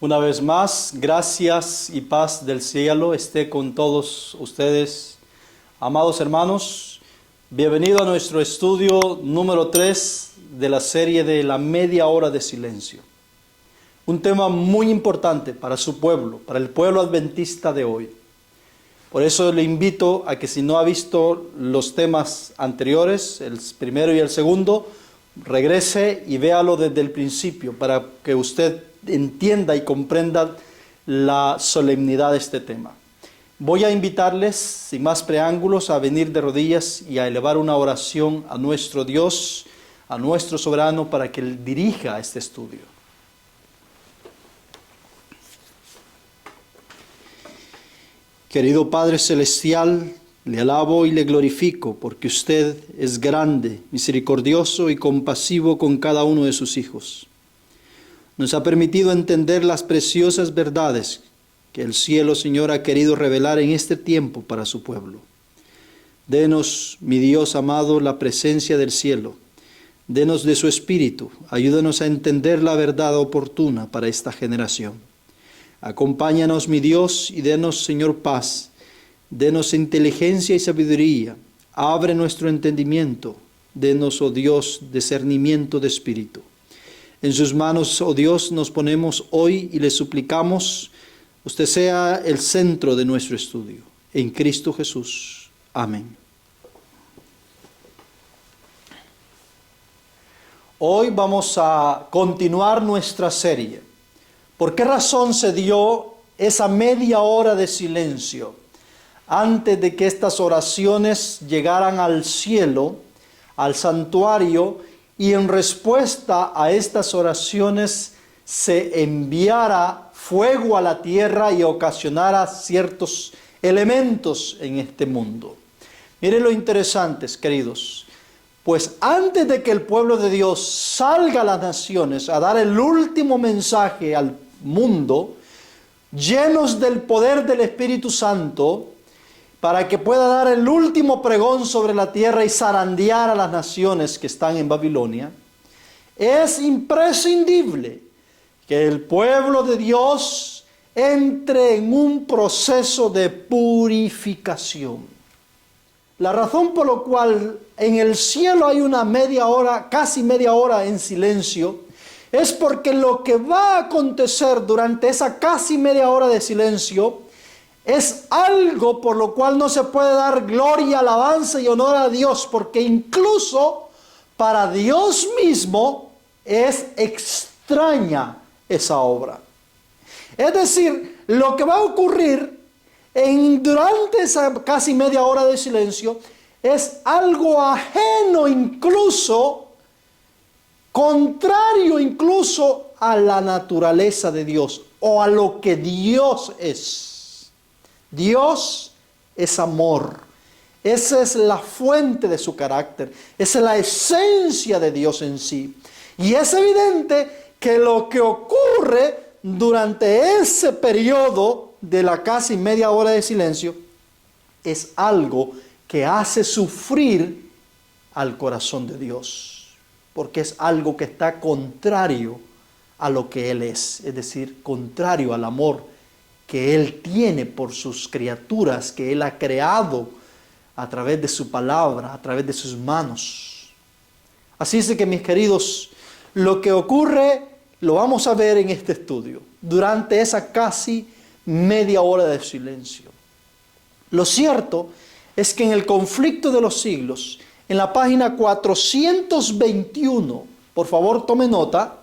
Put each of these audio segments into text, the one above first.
Una vez más, gracias y paz del cielo esté con todos ustedes. Amados hermanos, bienvenido a nuestro estudio número 3 de la serie de la media hora de silencio. Un tema muy importante para su pueblo, para el pueblo adventista de hoy. Por eso le invito a que si no ha visto los temas anteriores, el primero y el segundo, regrese y véalo desde el principio para que usted entienda y comprenda la solemnidad de este tema. Voy a invitarles, sin más preámbulos, a venir de rodillas y a elevar una oración a nuestro Dios, a nuestro soberano, para que Él dirija este estudio. Querido Padre Celestial, le alabo y le glorifico porque usted es grande, misericordioso y compasivo con cada uno de sus hijos. Nos ha permitido entender las preciosas verdades que el cielo, Señor, ha querido revelar en este tiempo para su pueblo. Denos, mi Dios amado, la presencia del cielo. Denos de su Espíritu. Ayúdanos a entender la verdad oportuna para esta generación. Acompáñanos, mi Dios, y denos, Señor, paz. Denos inteligencia y sabiduría. Abre nuestro entendimiento. Denos, oh Dios, discernimiento de espíritu. En sus manos, oh Dios, nos ponemos hoy y le suplicamos, usted sea el centro de nuestro estudio. En Cristo Jesús. Amén. Hoy vamos a continuar nuestra serie. ¿Por qué razón se dio esa media hora de silencio antes de que estas oraciones llegaran al cielo, al santuario, y en respuesta a estas oraciones se enviara fuego a la tierra y ocasionara ciertos elementos en este mundo? Miren lo interesantes, queridos. Pues antes de que el pueblo de Dios salga a las naciones a dar el último mensaje al mundo, llenos del poder del Espíritu Santo, para que pueda dar el último pregón sobre la tierra y zarandear a las naciones que están en Babilonia, es imprescindible que el pueblo de Dios entre en un proceso de purificación. La razón por la cual en el cielo hay una media hora, casi media hora en silencio, es porque lo que va a acontecer durante esa casi media hora de silencio es algo por lo cual no se puede dar gloria, alabanza y honor a Dios, porque incluso para Dios mismo es extraña esa obra. Es decir, lo que va a ocurrir durante esa casi media hora de silencio es algo ajeno, incluso contrario incluso a la naturaleza de Dios o a lo que Dios es. Dios es amor. Esa es la fuente de su carácter. Esa es la esencia de Dios en sí. Y es evidente que lo que ocurre durante ese periodo de la casi media hora de silencio es algo que hace sufrir al corazón de Dios. Porque es algo que está contrario a lo que Él es decir, contrario al amor que Él tiene por sus criaturas, que Él ha creado a través de su palabra, a través de sus manos. Así es que, mis queridos, lo que ocurre lo vamos a ver en este estudio, durante esa casi media hora de silencio. Lo cierto es que en el conflicto de los siglos, en la página 421, por favor tome nota.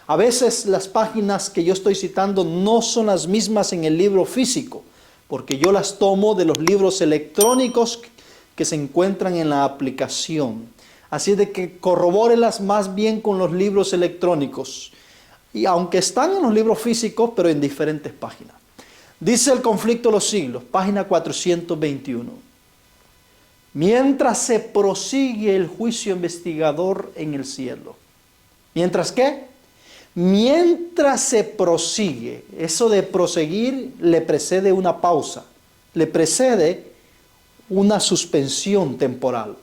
A veces las páginas que yo estoy citando no son las mismas en el libro físico, porque yo las tomo de los libros electrónicos que se encuentran en la aplicación. Así de que corrobórelas más bien con los libros electrónicos. Y aunque están en los libros físicos, pero en diferentes páginas. Dice el conflicto de los siglos, página 421. Mientras se prosigue el juicio investigador en el cielo. ¿Mientras qué? Mientras se prosigue. Eso de proseguir le precede una pausa, le precede una suspensión temporal.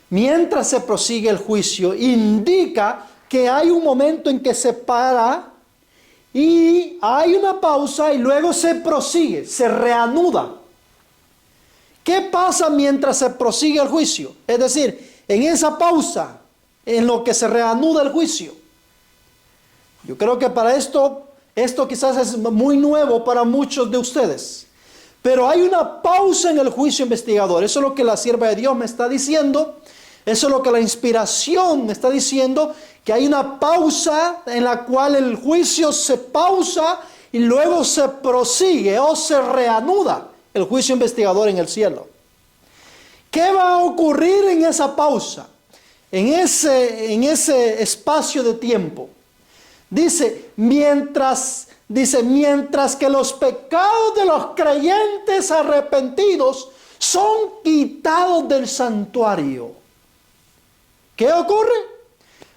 Mientras se prosigue el juicio, indica que hay un momento en que se para y hay una pausa y luego se prosigue, se reanuda. ¿Qué pasa mientras se prosigue el juicio? Es decir, en esa pausa, en lo que se reanuda el juicio. Yo creo que para esto quizás es muy nuevo para muchos de ustedes. Pero hay una pausa en el juicio investigador. Eso es lo que la sierva de Dios me está diciendo. Eso es lo que la inspiración me está diciendo. Que hay una pausa en la cual el juicio se pausa y luego se prosigue o se reanuda el juicio investigador en el cielo. ¿Qué va a ocurrir en esa pausa? En ese espacio de tiempo. Dice, mientras que los pecados de los creyentes arrepentidos son quitados del santuario. ¿Qué ocurre?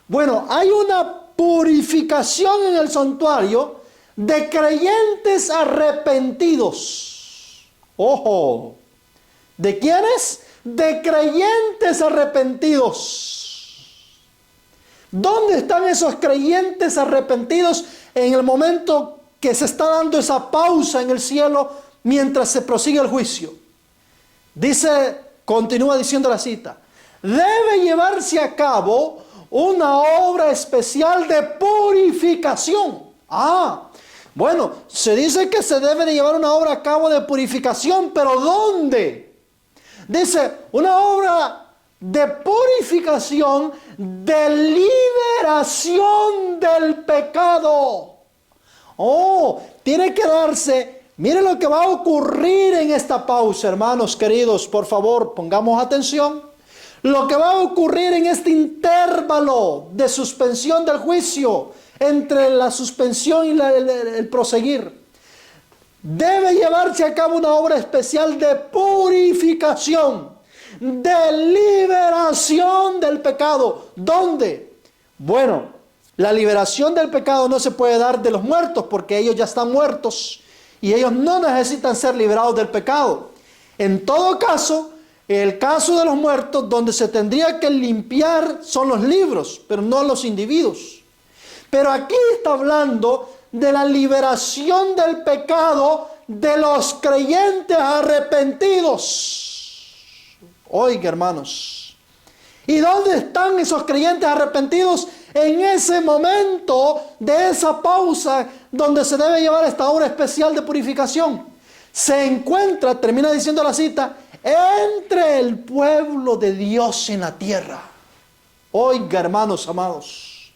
Bueno, hay una purificación en el santuario de creyentes arrepentidos. ¡Ojo! ¿De quiénes? De creyentes arrepentidos. ¿Dónde están esos creyentes arrepentidos en el momento que se está dando esa pausa en el cielo mientras se prosigue el juicio? Dice, continúa diciendo la cita, debe llevarse a cabo una obra especial de purificación. Bueno, se dice que se debe de llevar una obra a cabo de purificación, pero ¿dónde? Dice, una obra de purificación, de liberación del pecado. Tiene que darse, mire lo que va a ocurrir en esta pausa, hermanos queridos, por favor, pongamos atención. Lo que va a ocurrir en este intervalo de suspensión del juicio, entre la suspensión y el proseguir, debe llevarse a cabo una obra especial de purificación, de liberación del pecado. ¿Dónde? Bueno, la liberación del pecado no se puede dar de los muertos porque ellos ya están muertos y ellos no necesitan ser liberados del pecado. En todo caso, el caso de los muertos donde se tendría que limpiar son los libros, pero no los individuos. Pero aquí está hablando de la liberación del pecado de los creyentes arrepentidos. Oiga, hermanos, ¿y dónde están esos creyentes arrepentidos en ese momento de esa pausa donde se debe llevar esta obra especial de purificación? Se encuentra, termina diciendo la cita, entre el pueblo de Dios en la tierra. Oiga, hermanos amados,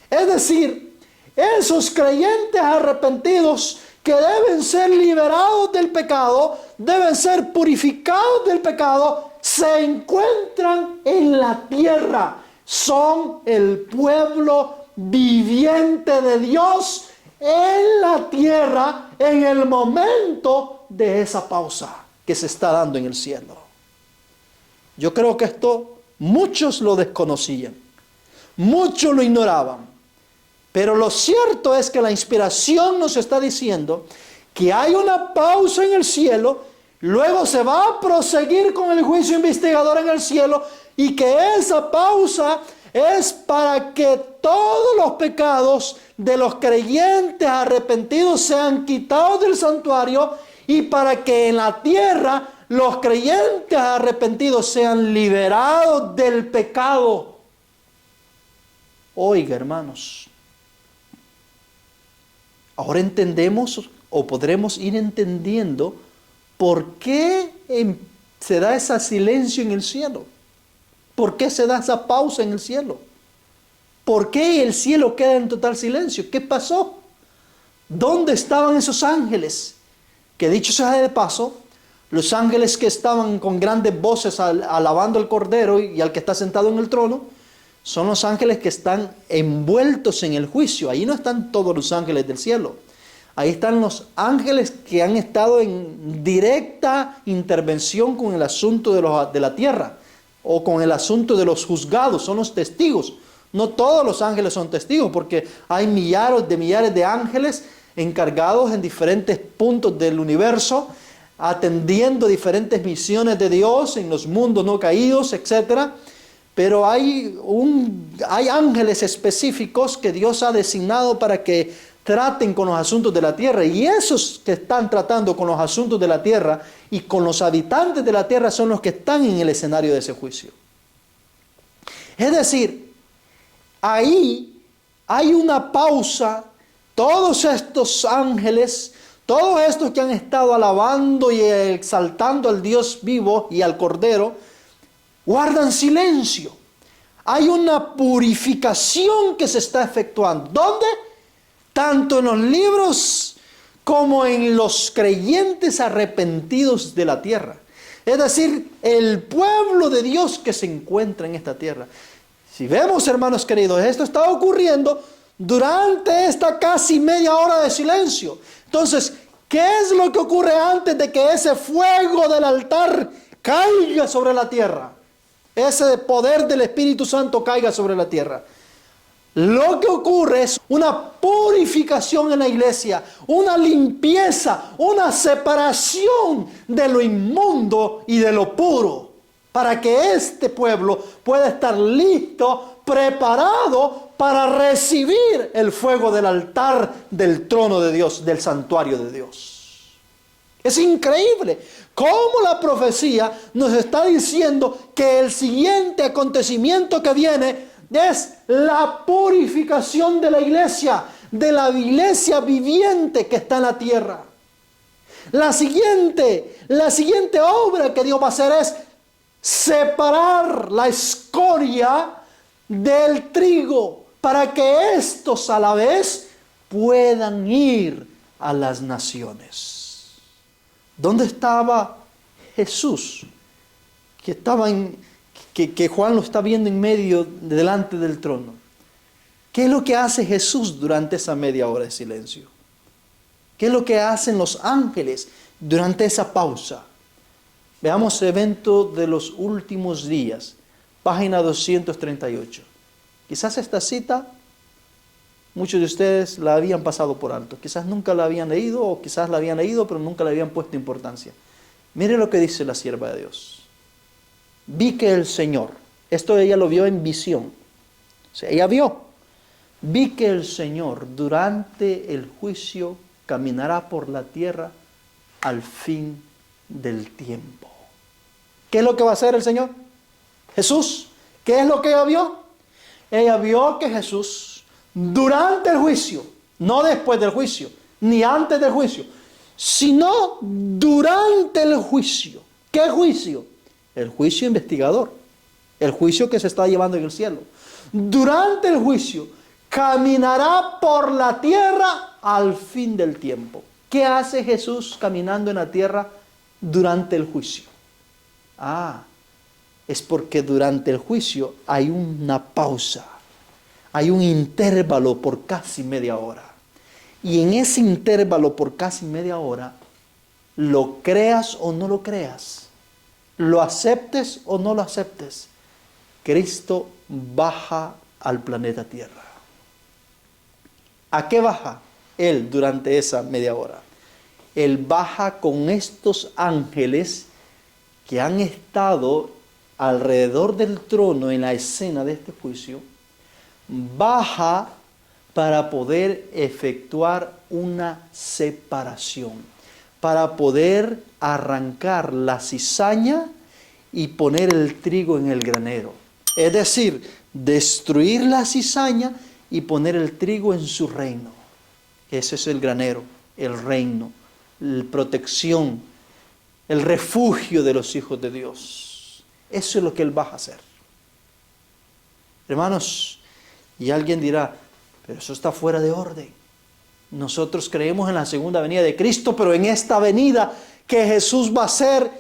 es decir, esos creyentes arrepentidos que deben ser liberados del pecado, deben ser purificados del pecado, se encuentran en la tierra. Son el pueblo viviente de Dios en la tierra en el momento de esa pausa que se está dando en el cielo. Yo creo que esto muchos lo desconocían, muchos lo ignoraban. Pero lo cierto es que la inspiración nos está diciendo que hay una pausa en el cielo, luego se va a proseguir con el juicio investigador en el cielo y que esa pausa es para que todos los pecados de los creyentes arrepentidos sean quitados del santuario y para que en la tierra los creyentes arrepentidos sean liberados del pecado. Oiga, hermanos, ahora entendemos o podremos ir entendiendo por qué se da ese silencio en el cielo. ¿Por qué se da esa pausa en el cielo? ¿Por qué el cielo queda en total silencio? ¿Qué pasó? ¿Dónde estaban esos ángeles? Que dicho sea de paso, los ángeles que estaban con grandes voces alabando al Cordero y al que está sentado en el trono, son los ángeles que están envueltos en el juicio. Ahí no están todos los ángeles del cielo. Ahí están los ángeles que han estado en directa intervención con el asunto de la tierra o con el asunto de los juzgados. Son los testigos. No todos los ángeles son testigos porque hay millares de ángeles encargados en diferentes puntos del universo, atendiendo diferentes misiones de Dios en los mundos no caídos, etc. Pero hay ángeles específicos que Dios ha designado para que traten con los asuntos de la tierra. Y esos que están tratando con los asuntos de la tierra y con los habitantes de la tierra son los que están en el escenario de ese juicio. Es decir, ahí hay una pausa. Todos estos ángeles, todos estos que han estado alabando y exaltando al Dios vivo y al Cordero, guardan silencio. Hay una purificación que se está efectuando. ¿Dónde? Tanto en los libros como en los creyentes arrepentidos de la tierra. Es decir, el pueblo de Dios que se encuentra en esta tierra. Si vemos, hermanos queridos, esto está ocurriendo durante esta casi media hora de silencio. Entonces, ¿qué es lo que ocurre antes de que ese fuego del altar caiga sobre la tierra? Ese poder del Espíritu Santo caiga sobre la tierra. Lo que ocurre es una purificación en la iglesia, una limpieza, una separación de lo inmundo y de lo puro, para que este pueblo pueda estar listo, preparado para recibir el fuego del altar del trono de Dios, del santuario de Dios. Es increíble cómo la profecía nos está diciendo que el siguiente acontecimiento que viene es la purificación de la iglesia viviente que está en la tierra. La siguiente obra que Dios va a hacer es separar la escoria del trigo para que estos a la vez puedan ir a las naciones. ¿Dónde estaba Jesús? Que Juan lo está viendo en medio, delante del trono. ¿Qué es lo que hace Jesús durante esa media hora de silencio? ¿Qué es lo que hacen los ángeles durante esa pausa? Veamos evento de los últimos días, página 238. Quizás esta cita, muchos de ustedes la habían pasado por alto. Quizás nunca la habían leído, o quizás la habían leído, pero nunca le habían puesto importancia. Mire lo que dice la sierva de Dios. Vi que el Señor, esto ella lo vio en visión, o sea, ella vi que el Señor durante el juicio caminará por la tierra al fin del tiempo. ¿Qué es lo que va a hacer el Señor? Jesús, ¿qué es lo que ella vio? Ella vio que Jesús, durante el juicio, no después del juicio, ni antes del juicio, sino durante el juicio. ¿Qué juicio? El juicio investigador, el juicio que se está llevando en el cielo. Durante el juicio, caminará por la tierra al fin del tiempo. ¿Qué hace Jesús caminando en la tierra durante el juicio? Es porque durante el juicio hay una pausa, hay un intervalo por casi media hora. Y en ese intervalo por casi media hora, lo creas o no lo creas, lo aceptes o no lo aceptes, Cristo baja al planeta Tierra. ¿A qué baja Él durante esa media hora? Él baja con estos ángeles que han estado alrededor del trono en la escena de este juicio. Baja para poder efectuar una separación, para poder arrancar la cizaña y poner el trigo en el granero. Es decir, destruir la cizaña y poner el trigo en su reino. Ese es el granero, el reino, la protección, el refugio de los hijos de Dios. Eso es lo que Él va a hacer. Hermanos, y alguien dirá, pero eso está fuera de orden. Nosotros creemos en la segunda venida de Cristo, pero en esta venida que Jesús va a hacer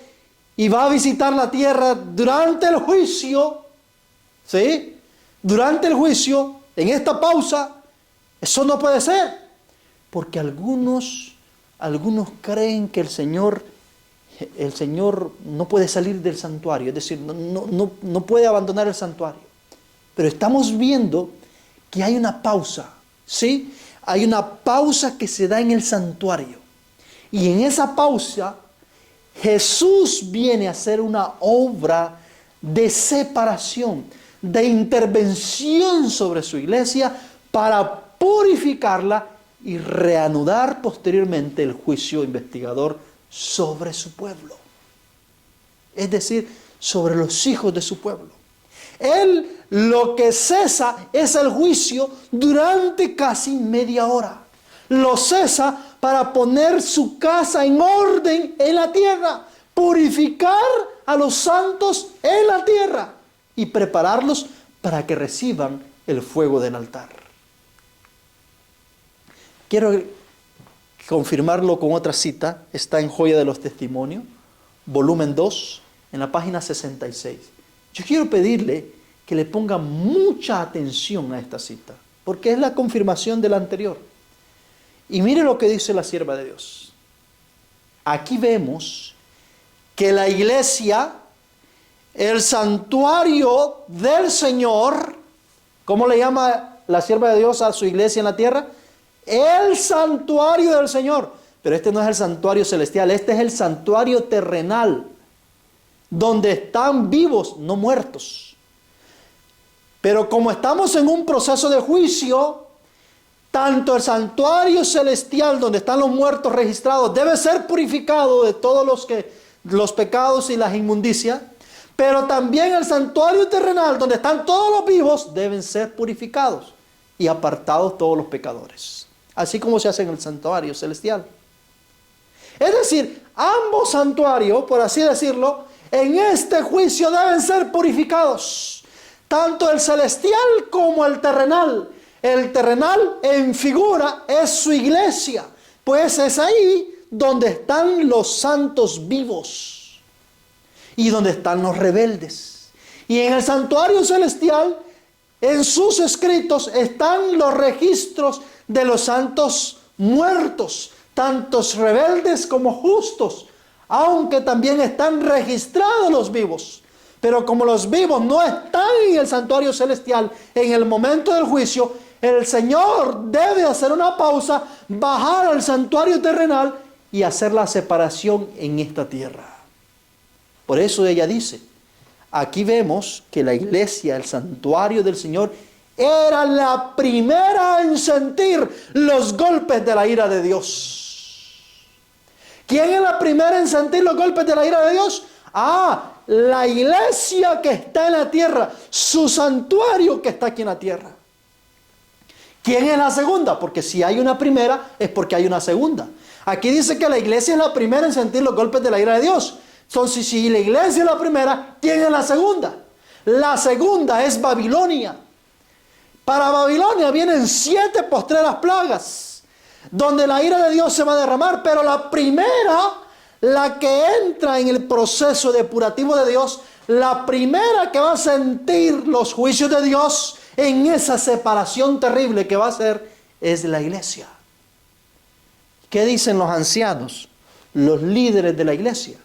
y va a visitar la tierra durante el juicio, ¿sí? Durante el juicio, en esta pausa, eso no puede ser. Porque algunos creen que el Señor no puede salir del santuario, es decir, no puede abandonar el santuario. Pero estamos viendo que hay una pausa, ¿sí? Hay una pausa que se da en el santuario. Y en esa pausa, Jesús viene a hacer una obra de separación, de intervención sobre su iglesia para purificarla y reanudar posteriormente el juicio investigador sobre su pueblo. Es decir, sobre los hijos de su pueblo. Él lo que cesa es el juicio durante casi media hora. Lo cesa para poner su casa en orden en la tierra, purificar a los santos en la tierra y prepararlos para que reciban el fuego del altar. Quiero confirmarlo con otra cita, está en Joya de los Testimonios, volumen 2, en la página 66. Yo quiero pedirle que le ponga mucha atención a esta cita, porque es la confirmación de la anterior. Y mire lo que dice la sierva de Dios. Aquí vemos que la iglesia, el santuario del Señor, ¿cómo le llama la sierva de Dios a su iglesia en la tierra? El santuario del Señor. Pero este no es el santuario celestial, este es el santuario terrenal, donde están vivos, no muertos. Pero como estamos en un proceso de juicio, tanto el santuario celestial, donde están los muertos registrados, debe ser purificado de todos los pecados y las inmundicias, pero también el santuario terrenal, donde están todos los vivos, deben ser purificados y apartados todos los pecadores, así como se hace en el santuario celestial. Es decir, ambos santuarios, por así decirlo, en este juicio deben ser purificados, tanto el celestial como el terrenal. El terrenal en figura es su iglesia, pues es ahí donde están los santos vivos y donde están los rebeldes. Y en el santuario celestial, en sus escritos, están los registros de los santos muertos, tantos rebeldes como justos, aunque también están registrados los vivos. Pero como los vivos no están en el santuario celestial en el momento del juicio, el Señor debe hacer una pausa, bajar al santuario terrenal y hacer la separación en esta tierra. Por eso ella dice, aquí vemos que la iglesia, el santuario del Señor, era la primera en sentir los golpes de la ira de Dios. ¿Quién es la primera en sentir los golpes de la ira de Dios? La iglesia que está en la tierra, su santuario que está aquí en la tierra. ¿Quién es la segunda? Porque si hay una primera, es porque hay una segunda. Aquí dice que la iglesia es la primera en sentir los golpes de la ira de Dios. Entonces, si la iglesia es la primera, ¿quién es la segunda? La segunda es Babilonia. Para Babilonia vienen 7 postreras plagas, donde la ira de Dios se va a derramar, pero la primera, la que entra en el proceso depurativo de Dios, la primera que va a sentir los juicios de Dios en esa separación terrible que va a ser, es la iglesia. ¿Qué dicen los ancianos? Los líderes de la iglesia.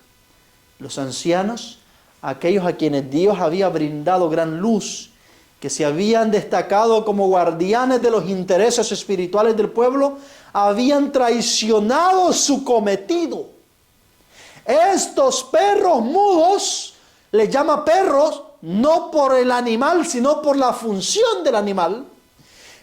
Los ancianos, aquellos a quienes Dios había brindado gran luz, que se habían destacado como guardianes de los intereses espirituales del pueblo, habían traicionado su cometido. Estos perros mudos, les llama perros, no por el animal, sino por la función del animal.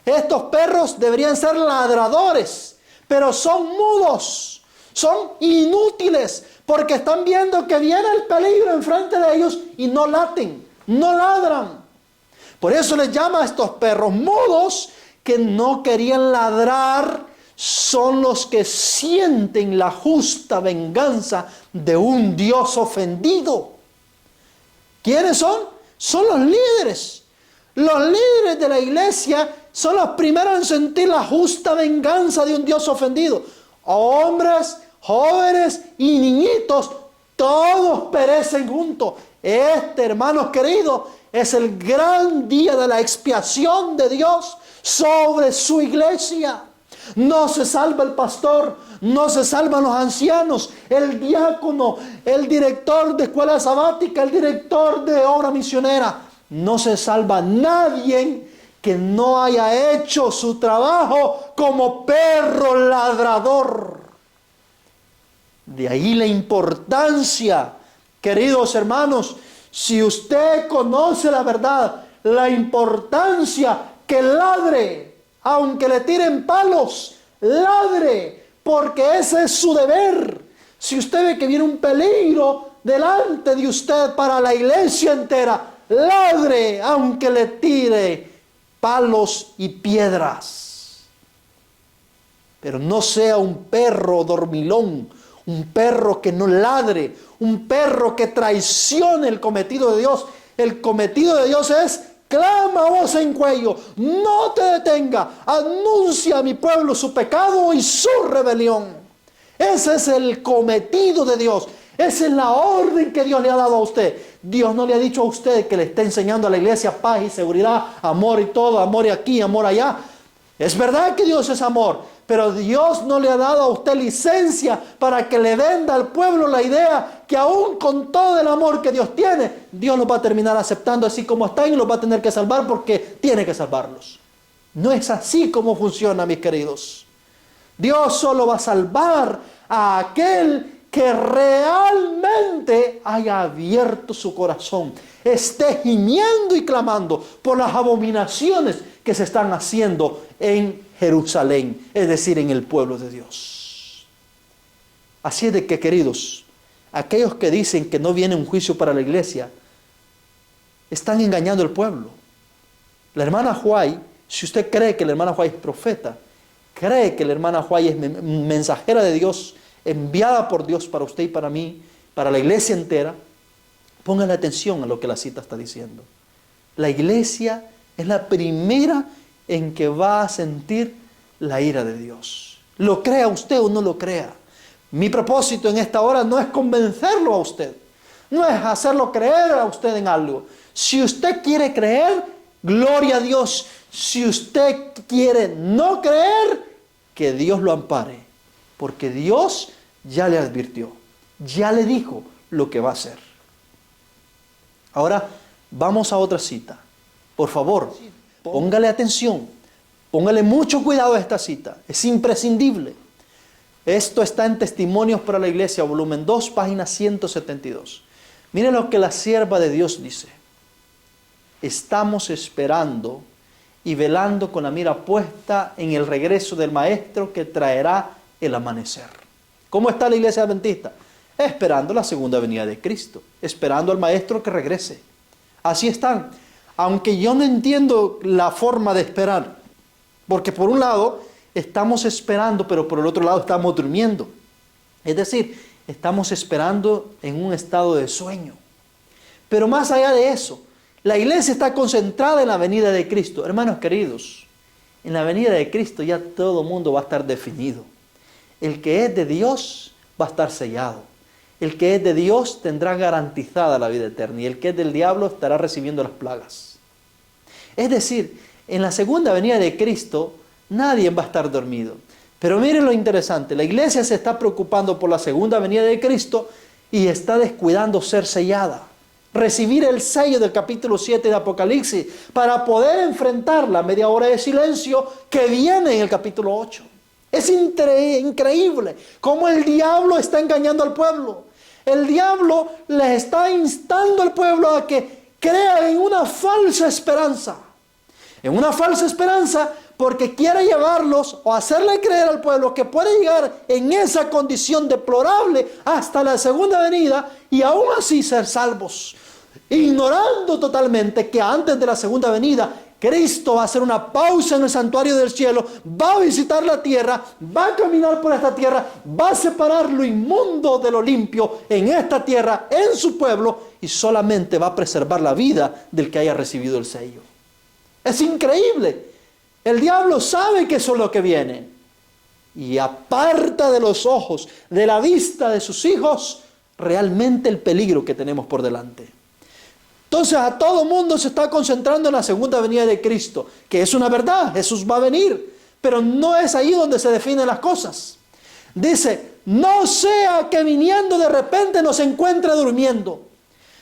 Estos perros deberían ser ladradores, pero son mudos, son inútiles, porque están viendo que viene el peligro enfrente de ellos y no laten, no ladran. Por eso les llama a estos perros mudos que no querían ladrar. Son los que sienten la justa venganza de un Dios ofendido. ¿Quiénes son? Son los líderes. Los líderes de la iglesia son los primeros en sentir la justa venganza de un Dios ofendido. Hombres, jóvenes y niñitos, todos perecen juntos. Hermanos queridos, es el gran día de la expiación de Dios sobre su iglesia. No se salva el pastor, no se salvan los ancianos, el diácono, el director de escuela sabática, el director de obra misionera. No se salva nadie que no haya hecho su trabajo como perro ladrador. De ahí la importancia, queridos hermanos, si usted conoce la verdad, la importancia que ladre, aunque le tiren palos, ladre, porque ese es su deber. Si usted ve que viene un peligro delante de usted para la iglesia entera, ladre, aunque le tire palos y piedras. Pero no sea un perro dormilón, un perro que no ladre, un perro que traicione el cometido de Dios. El cometido de Dios es: clama a voz en cuello, no te detenga, anuncia a mi pueblo su pecado y su rebelión. Ese es el cometido de Dios. Esa es la orden que Dios le ha dado a usted. Dios no le ha dicho a usted que le esté enseñando a la iglesia paz y seguridad, amor y todo, amor y aquí, amor allá. Es verdad que Dios es amor, pero Dios no le ha dado a usted licencia para que le venda al pueblo la idea que aún con todo el amor que Dios tiene, Dios los va a terminar aceptando así como están y los va a tener que salvar porque tiene que salvarlos. No es así como funciona, mis queridos. Dios solo va a salvar a aquel que realmente haya abierto su corazón, esté gimiendo y clamando por las abominaciones que se están haciendo en Jerusalén, es decir, en el pueblo de Dios. Así es de que, queridos, aquellos que dicen que no viene un juicio para la iglesia, están engañando al pueblo. La hermana White, si usted cree que la hermana White es profeta, cree que la hermana White es mensajera de Dios, enviada por Dios para usted y para mí, para la iglesia entera, póngale atención a lo que la cita está diciendo. La iglesia es la primera en que va a sentir la ira de Dios. Lo crea usted o no lo crea. Mi propósito en esta hora no es convencerlo a usted, no es hacerlo creer a usted en algo. Si usted quiere creer, gloria a Dios. Si usted quiere no creer, que Dios lo ampare, porque Dios ya le advirtió, ya le dijo lo que va a hacer. Ahora vamos a otra cita. Por favor, póngale atención, póngale mucho cuidado a esta cita, es imprescindible. Esto está en Testimonios para la Iglesia, volumen 2, página 172. Miren lo que la sierva de Dios dice: estamos esperando y velando con la mira puesta en el regreso del Maestro que traerá el amanecer. ¿Cómo está la iglesia adventista? Esperando la segunda venida de Cristo, esperando al Maestro que regrese. Así están. Aunque yo no entiendo la forma de esperar, porque por un lado estamos esperando, pero por el otro lado estamos durmiendo. Es decir, estamos esperando en un estado de sueño. Pero más allá de eso, la iglesia está concentrada en la venida de Cristo. Hermanos queridos, en la venida de Cristo ya todo el mundo va a estar definido. El que es de Dios va a estar sellado. El que es de Dios tendrá garantizada la vida eterna. Y el que es del diablo estará recibiendo las plagas. Es decir, en la segunda venida de Cristo nadie va a estar dormido. Pero miren lo interesante. La iglesia se está preocupando por la segunda venida de Cristo y está descuidando ser sellada. Recibir el sello del capítulo 7 de Apocalipsis para poder enfrentar la media hora de silencio que viene en el capítulo 8. Es increíble cómo el diablo está engañando al pueblo. El diablo les está instando al pueblo a que crea en una falsa esperanza. En una falsa esperanza porque quiere llevarlos o hacerle creer al pueblo que puede llegar en esa condición deplorable hasta la segunda venida y aún así ser salvos, ignorando totalmente que antes de la segunda venida Cristo va a hacer una pausa en el santuario del cielo, va a visitar la tierra, va a caminar por esta tierra, va a separar lo inmundo de lo limpio en esta tierra, en su pueblo, y solamente va a preservar la vida del que haya recibido el sello. Es increíble. El diablo sabe que eso es lo que viene y aparta de los ojos, de la vista de sus hijos, realmente el peligro que tenemos por delante. Entonces a todo mundo se está concentrando en la segunda venida de Cristo, que es una verdad, Jesús va a venir, pero no es ahí donde se definen las cosas. Dice, no sea que viniendo de repente nos encuentre durmiendo.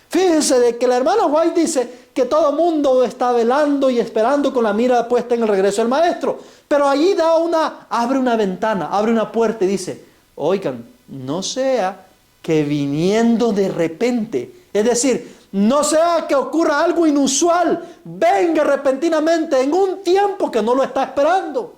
Fíjense de que la hermana White dice que todo mundo está velando y esperando con la mira puesta en el regreso del Maestro, pero allí abre una ventana, abre una puerta y dice, oigan, no sea que viniendo de repente, es decir, no sea que ocurra algo inusual, venga repentinamente en un tiempo que no lo está esperando.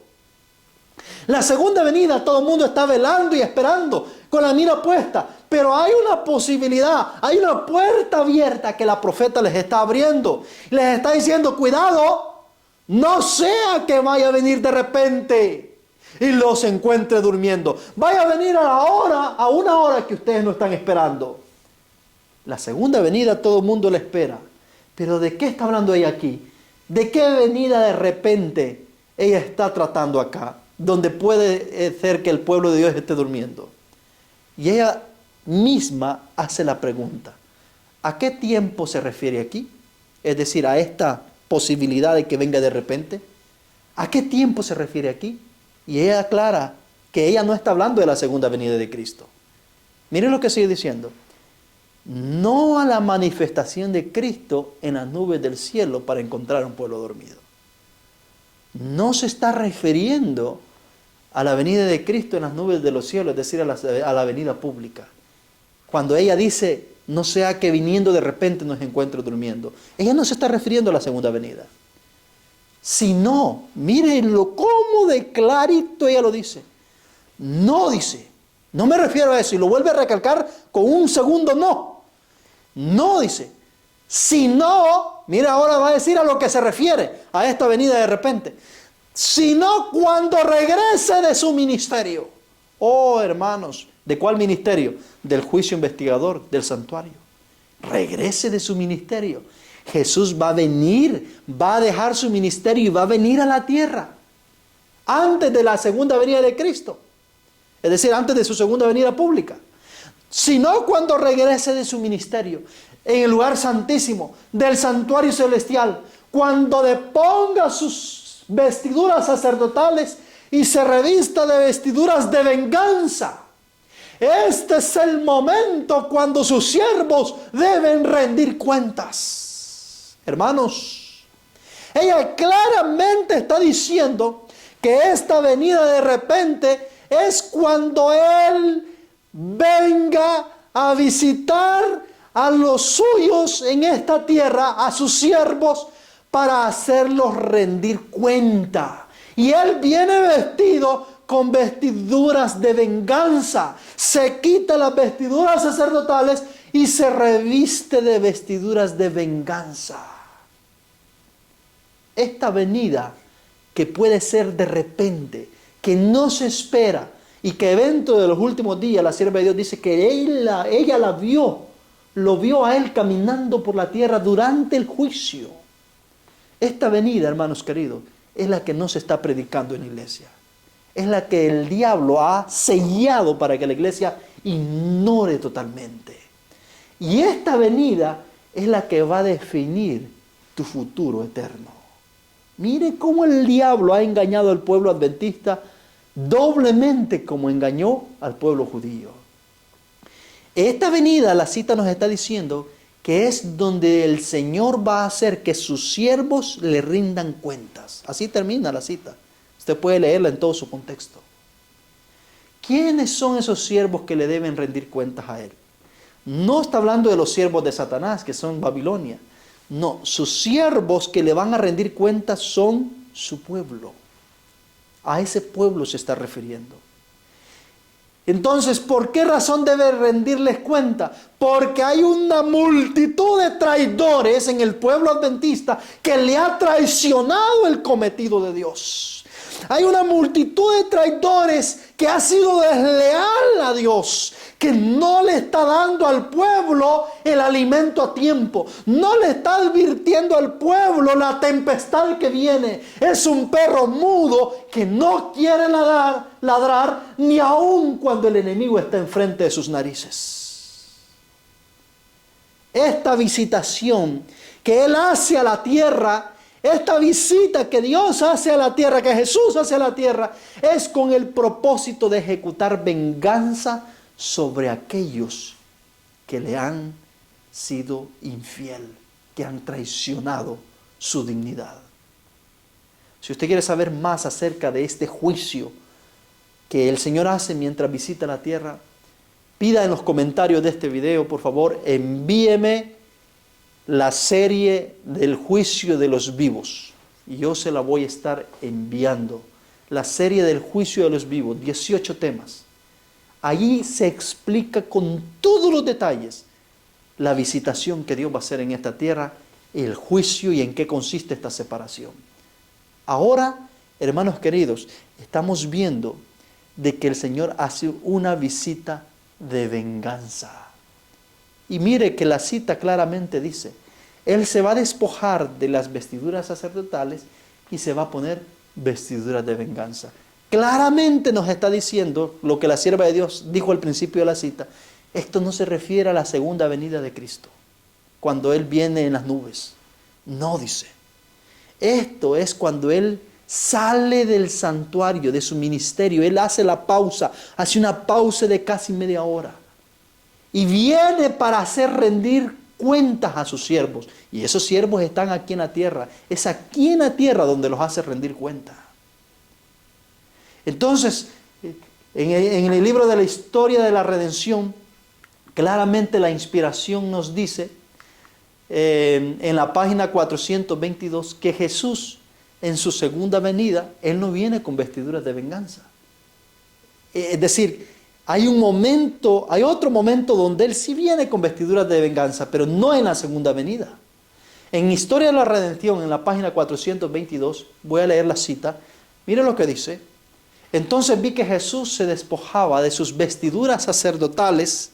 La segunda venida, todo el mundo está velando y esperando con la mira puesta. Pero hay una posibilidad, hay una puerta abierta que la profeta les está abriendo. Les está diciendo, cuidado, no sea que vaya a venir de repente y los encuentre durmiendo. Vaya a venir a una hora que ustedes no están esperando. La segunda venida todo el mundo la espera. Pero ¿de qué está hablando ella aquí? ¿De qué venida de repente ella está tratando acá? Donde puede ser que el pueblo de Dios esté durmiendo. Y ella misma hace la pregunta, ¿a qué tiempo se refiere aquí? Es decir, a esta posibilidad de que venga de repente. ¿A qué tiempo se refiere aquí? Y ella aclara que ella no está hablando de la segunda venida de Cristo. Miren lo que sigue diciendo. No a la manifestación de Cristo en las nubes del cielo para encontrar un pueblo dormido. No se está refiriendo a la venida de Cristo en las nubes de los cielos, es decir, a la venida pública. Cuando ella dice, no sea que viniendo de repente nos encuentre durmiendo, ella no se está refiriendo a la segunda venida. Sino, mírenlo cómo de clarito ella lo dice. No dice, no me refiero a eso, y lo vuelve a recalcar con un segundo no. No dice, sino, mira ahora va a decir a lo que se refiere, a esta venida de repente. Sino cuando regrese de su ministerio. Oh, hermanos, ¿de cuál ministerio? Del juicio investigador, del santuario. Regrese de su ministerio. Jesús va a venir, va a dejar su ministerio y va a venir a la tierra. Antes de la segunda venida de Cristo. Es decir, antes de su segunda venida pública. Sino cuando regrese de su ministerio, en el lugar santísimo, del santuario celestial. Cuando deponga sus vestiduras sacerdotales y se revista de vestiduras de venganza. Este es el momento cuando sus siervos deben rendir cuentas. Hermanos, ella claramente está diciendo que esta venida de repente es cuando Él venga a visitar a los suyos en esta tierra, a sus siervos, para hacerlos rendir cuenta. Y Él viene vestido con vestiduras de venganza. Se quita las vestiduras sacerdotales y se reviste de vestiduras de venganza. Esta venida que puede ser de repente, que no se espera, y que dentro de los últimos días la sierva de Dios dice que ella la vio, lo vio a Él caminando por la tierra durante el juicio. Esta venida, hermanos queridos, es la que no se está predicando en la iglesia. Es la que el diablo ha sellado para que la iglesia ignore totalmente. Y esta venida es la que va a definir tu futuro eterno. Mire cómo el diablo ha engañado al pueblo adventista doblemente como engañó al pueblo judío. Esta venida, la cita nos está diciendo que es donde el Señor va a hacer que sus siervos le rindan cuentas. Así termina la cita. Usted puede leerla en todo su contexto. ¿Quiénes son esos siervos que le deben rendir cuentas a Él? No está hablando de los siervos de Satanás, que son Babilonia. No, sus siervos que le van a rendir cuentas son su pueblo. A ese pueblo se está refiriendo. Entonces, ¿por qué razón debe rendirles cuenta? Porque hay una multitud de traidores en el pueblo adventista que le ha traicionado el cometido de Dios. Hay una multitud de traidores que ha sido desleal a Dios, que no le está dando al pueblo el alimento a tiempo, no le está advirtiendo al pueblo la tempestad que viene. Es un perro mudo que no quiere ladrar ni aun cuando el enemigo está enfrente de sus narices. Esta visitación que Él hace a la tierra, esta visita que Dios hace a la tierra, que Jesús hace a la tierra, es con el propósito de ejecutar venganza sobre aquellos que le han sido infiel, que han traicionado su dignidad. Si usted quiere saber más acerca de este juicio que el Señor hace mientras visita la tierra, pida en los comentarios de este video, por favor, envíeme la serie del juicio de los vivos. Y yo se la voy a estar enviando. la serie del juicio de los vivos, 18 temas. Allí se explica con todos los detalles la visitación que Dios va a hacer en esta tierra, el juicio y en qué consiste esta separación. Ahora, hermanos queridos, estamos viendo de que el Señor hace una visita de venganza. Y mire que la cita claramente dice, Él se va a despojar de las vestiduras sacerdotales y se va a poner vestiduras de venganza. Claramente nos está diciendo lo que la sierva de Dios dijo al principio de la cita. Esto no se refiere a la segunda venida de Cristo, cuando Él viene en las nubes. No, dice. Esto es cuando Él sale del santuario, de su ministerio. Él hace la pausa, hace una pausa de casi media hora. Y viene para hacer rendir cuentas a sus siervos. Y esos siervos están aquí en la tierra. Es aquí en la tierra donde los hace rendir cuentas. Entonces, en el libro de la historia de la redención, claramente la inspiración nos dice, en la página 422, que Jesús, en su segunda venida, Él no viene con vestiduras de venganza. Es decir, hay otro momento donde Él sí viene con vestiduras de venganza, pero no en la segunda venida. En Historia de la Redención, en la página 422, voy a leer la cita, mire lo que dice. Entonces vi que Jesús se despojaba de sus vestiduras sacerdotales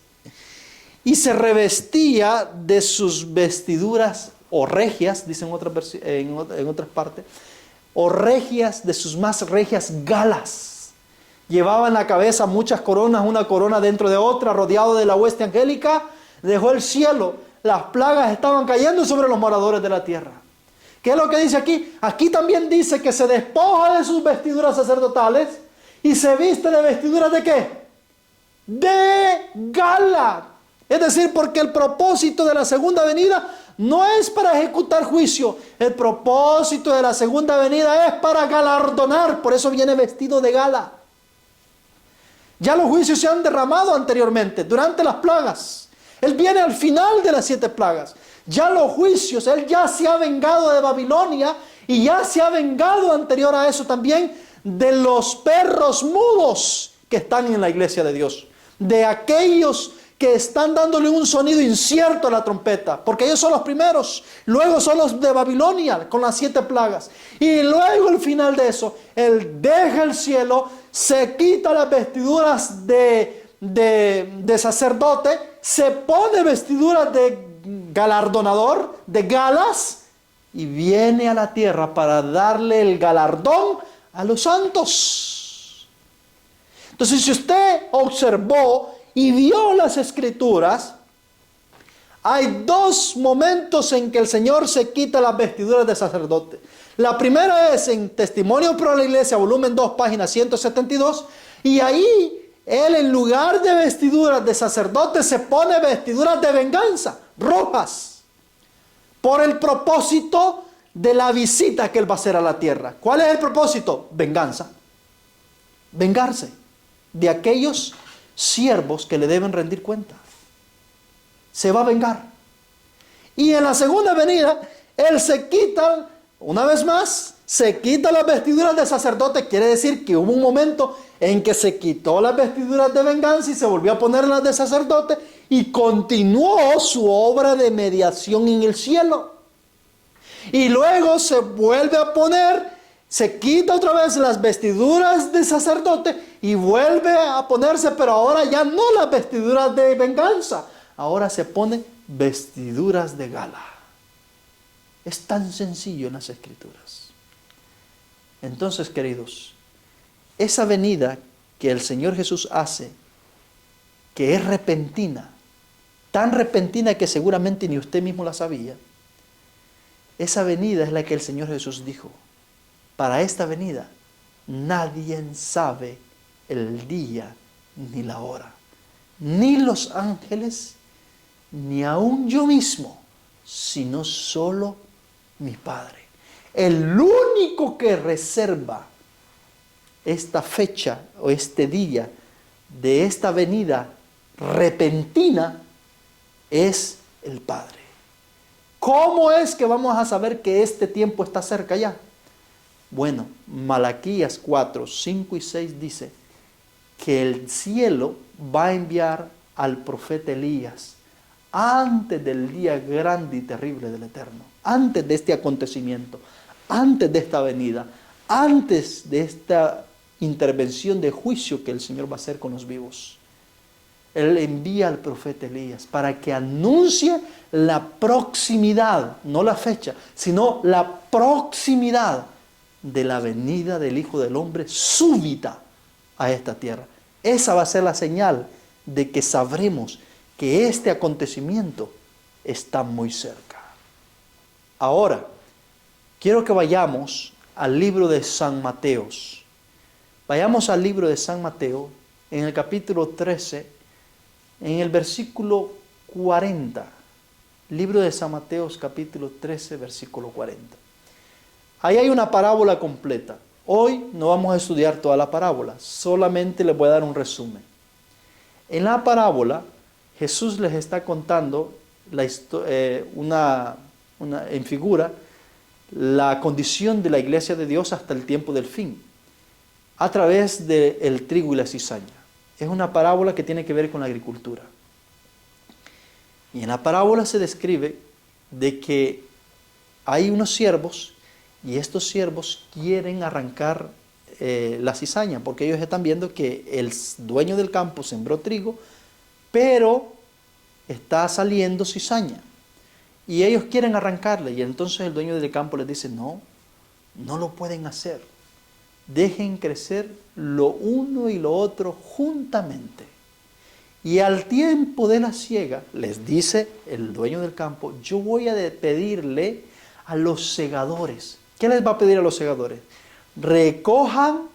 y se revestía de sus vestiduras o regias, dicen en otras partes, o regias, de sus más regias galas. Llevaba en la cabeza muchas coronas, una corona dentro de otra, rodeado de la hueste angélica, dejó el cielo. Las plagas estaban cayendo sobre los moradores de la tierra. ¿Qué es lo que dice aquí? Aquí también dice que se despoja de sus vestiduras sacerdotales y se viste de vestiduras ¿de qué? De gala. Es decir, porque el propósito de la segunda venida no es para ejecutar juicio. El propósito de la segunda venida es para galardonar. Por eso viene vestido de gala. Ya los juicios se han derramado anteriormente, durante las plagas. Él viene al final de las 7 plagas. Ya los juicios, Él ya se ha vengado de Babilonia y ya se ha vengado anterior a eso también de los perros mudos que están en la iglesia de Dios. De aquellos que están dándole un sonido incierto a la trompeta, porque ellos son los primeros, luego son los de Babilonia con las 7 plagas, y luego al final de eso, Él deja el cielo, se quita las vestiduras de sacerdote, se pone vestiduras de galardonador, de galas, y viene a la tierra para darle el galardón a los santos. Entonces, si usted observó y vio las Escrituras, hay 2 momentos en que el Señor se quita las vestiduras de sacerdote. La primera es en Testimonio para la Iglesia, volumen 2, página 172, y ahí Él, en lugar de vestiduras de sacerdote, se pone vestiduras de venganza, rojas, por el propósito de la visita que Él va a hacer a la tierra. ¿Cuál es el propósito? Venganza. Vengarse de aquellos siervos que le deben rendir cuenta. Se va a vengar. Y en la segunda venida, Él se quita, una vez más, se quita las vestiduras de sacerdote. Quiere decir que hubo un momento en que se quitó las vestiduras de venganza y se volvió a poner las de sacerdote y continuó su obra de mediación en el cielo. Y luego se vuelve a poner, se quita otra vez las vestiduras de sacerdote y vuelve a ponerse, pero ahora ya no las vestiduras de venganza, ahora se pone vestiduras de gala. Es tan sencillo en las Escrituras. Entonces, queridos, esa venida que el Señor Jesús hace, que es repentina, tan repentina que seguramente ni usted mismo la sabía, esa venida es la que el Señor Jesús dijo: para esta venida nadie sabe el día ni la hora, ni los ángeles, ni aun yo mismo, sino solo mi Padre. El único que reserva esta fecha o este día de esta venida repentina es el Padre. ¿Cómo es que vamos a saber que este tiempo está cerca ya? Bueno, Malaquías 4, 5 y 6 dice que el cielo va a enviar al profeta Elías antes del día grande y terrible del Eterno, antes de este acontecimiento, antes de esta venida, antes de esta intervención de juicio que el Señor va a hacer con los vivos. Él envía al profeta Elías para que anuncie la proximidad, no la fecha, sino la proximidad de la venida del Hijo del Hombre súbita a esta tierra. Esa va a ser la señal de que sabremos que este acontecimiento está muy cerca. Ahora, quiero que vayamos al libro de San Mateo. Vayamos al libro de San Mateo, en el capítulo 13, en el versículo 40. Libro de San Mateo, capítulo 13, versículo 40. Ahí hay una parábola completa. Hoy no vamos a estudiar toda la parábola, solamente les voy a dar un resumen. En la parábola, Jesús les está contando en figura la condición de la iglesia de Dios hasta el tiempo del fin, a través del trigo y la cizaña. Es una parábola que tiene que ver con la agricultura. Y en la parábola se describe de que hay unos siervos y estos siervos quieren arrancar la cizaña, porque ellos están viendo que el dueño del campo sembró trigo, pero está saliendo cizaña. Y ellos quieren arrancarla, y entonces el dueño del campo les dice, no lo pueden hacer. Dejen crecer lo uno y lo otro juntamente. Y al tiempo de la siega, les dice el dueño del campo, yo voy a pedirle a los segadores. ¿Qué les va a pedir a los segadores? Recojan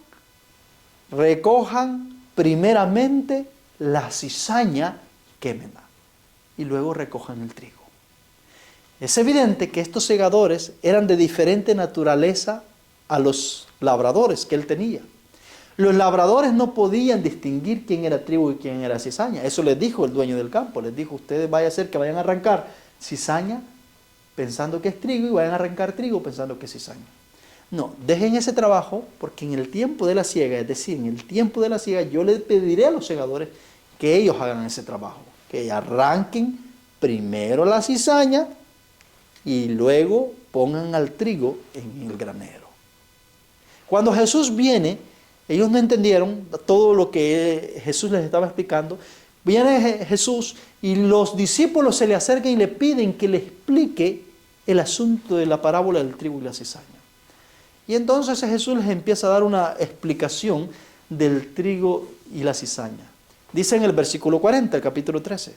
primeramente la cizaña, quémenla, y luego recojan el trigo. Es evidente que estos segadores eran de diferente naturaleza a los labradores que él tenía. Los labradores no podían distinguir quién era trigo y quién era cizaña. Eso les dijo el dueño del campo. Les dijo, ustedes vaya a hacer que vayan a arrancar cizaña pensando que es trigo y vayan a arrancar trigo pensando que es cizaña. No, dejen ese trabajo porque en el tiempo de la siega, es decir, en el tiempo de la siega, yo les pediré a los segadores que ellos hagan ese trabajo. Que arranquen primero la cizaña y luego pongan al trigo en el granero. Cuando Jesús viene, ellos no entendieron todo lo que Jesús les estaba explicando. Viene Jesús y los discípulos se le acercan y le piden que le explique el asunto de la parábola del trigo y la cizaña. Y entonces Jesús les empieza a dar una explicación del trigo y la cizaña. Dice en el versículo 40, el capítulo 13,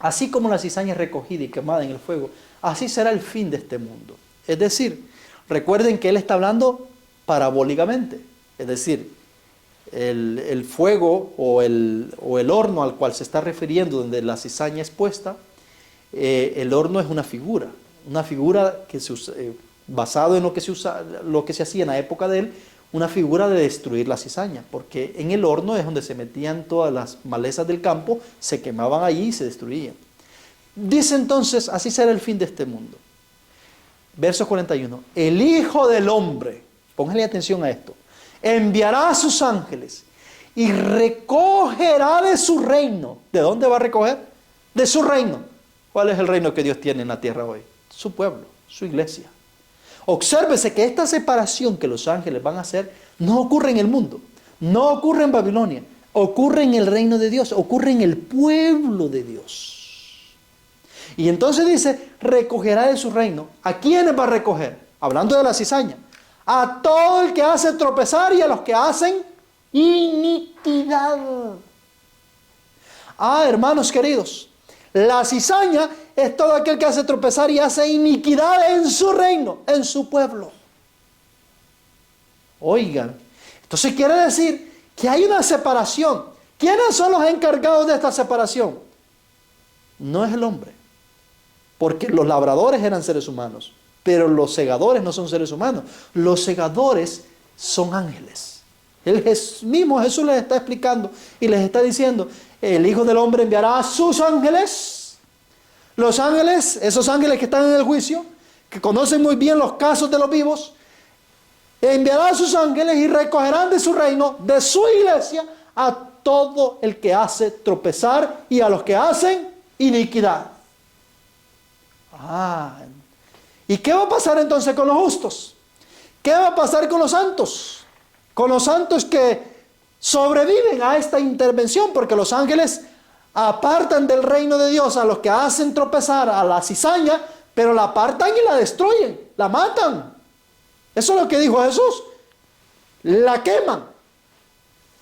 así como la cizaña es recogida y quemada en el fuego, así será el fin de este mundo. Es decir, recuerden que él está hablando parabólicamente, es decir, el fuego o el horno al cual se está refiriendo donde la cizaña es puesta, el horno es una figura que se usa, basado en lo que se hacía en la época de él, una figura de destruir la cizaña, porque en el horno es donde se metían todas las malezas del campo, se quemaban allí y se destruían. Dice entonces, así será el fin de este mundo. Verso 41, el Hijo del Hombre, pónganle atención a esto, enviará a sus ángeles y recogerá de su reino. ¿De dónde va a recoger? De su reino. ¿Cuál es el reino que Dios tiene en la tierra hoy? Su pueblo, su iglesia. Obsérvese que esta separación que los ángeles van a hacer no ocurre en el mundo, no ocurre en Babilonia, ocurre en el reino de Dios, ocurre en el pueblo de Dios. Y entonces dice, recogerá de su reino. ¿A quiénes va a recoger? Hablando de la cizaña. A todo el que hace tropezar y a los que hacen iniquidad. Hermanos queridos, la cizaña es todo aquel que hace tropezar y hace iniquidad en su reino, en su pueblo. Oigan, entonces quiere decir que hay una separación. ¿Quiénes son los encargados de esta separación? No es el hombre, porque los labradores eran seres humanos, pero los segadores no son seres humanos. Los segadores son ángeles. Mismo Jesús les está explicando y les está diciendo, el Hijo del Hombre enviará a sus ángeles. Los ángeles, esos ángeles que están en el juicio, que conocen muy bien los casos de los vivos, enviará a sus ángeles y recogerán de su reino, de su iglesia, a todo el que hace tropezar y a los que hacen iniquidad. ¿Y qué va a pasar entonces con los justos? ¿Qué va a pasar con los santos? Con los santos que sobreviven a esta intervención, porque los ángeles apartan del reino de Dios a los que hacen tropezar, a la cizaña, pero la apartan y la destruyen, la matan. Eso es lo que dijo Jesús. La queman.